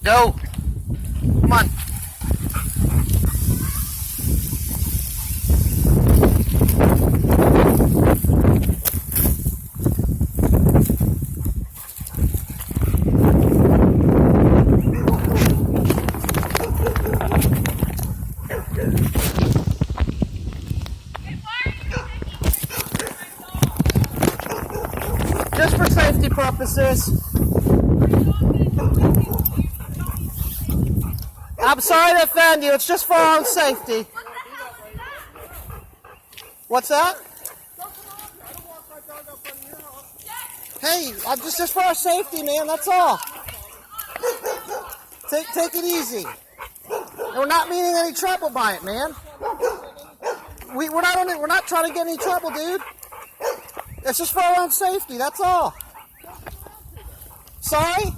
Go. Come on. Just for safety purposes. I'm sorry to offend you. It's just for our own safety. What's that? Hey, I'm just for our safety, man. That's all. Take it easy. We're not meaning any trouble by it, man. We're not trying to get any trouble, dude. It's just for our own safety. That's all. Sorry?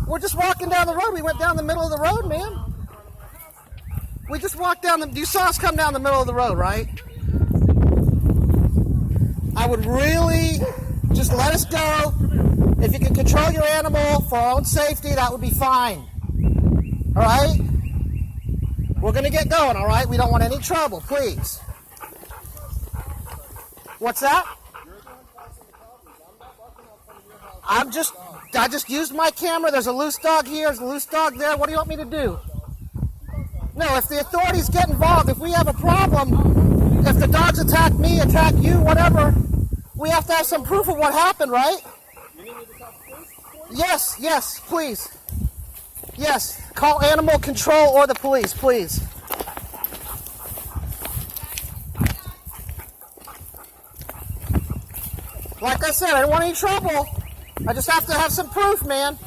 We're just walking down the road. We went down the middle of the road, man. We just walked down you saw us come down the middle of the road, right? I would really just let us go. If you can control your animal for our own safety, that would be fine. All right? We're going to get going, all right? We don't want any trouble, please. What's that? I just used my camera. There's a loose dog here. There's a loose dog there. What do you want me to do? No, if the authorities get involved, if we have a problem, if the dogs attack me, attack you, whatever, we have to have some proof of what happened, right? You need me to call the police? Yes, please. Yes, call animal control or the police, please. Like I said, I don't want any trouble. I just have to have some proof, man.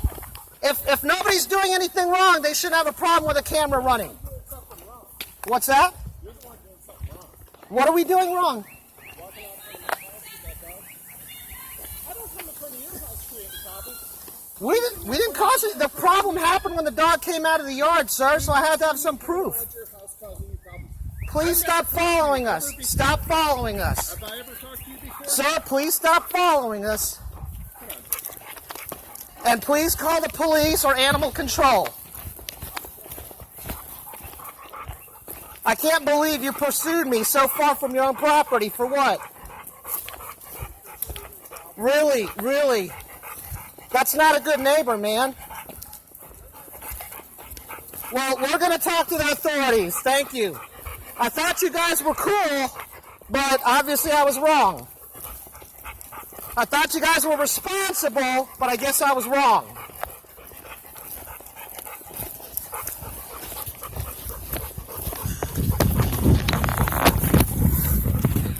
If nobody's doing anything wrong, they shouldn't have a problem with a camera running. What's that? What are we doing wrong? We didn't cause it. The problem happened when the dog came out of the yard, sir, so I had to have some proof. Please stop following us. Stop following us. Have I ever talked to you before? Sir, please stop following us. And please call the police or animal control. I can't believe you pursued me so far from your own property. For what? Really, really? That's not a good neighbor, man. Well, we're going to talk to the authorities. Thank you. I thought you guys were cool, but obviously I was wrong. I thought you guys were responsible, but I guess I was wrong.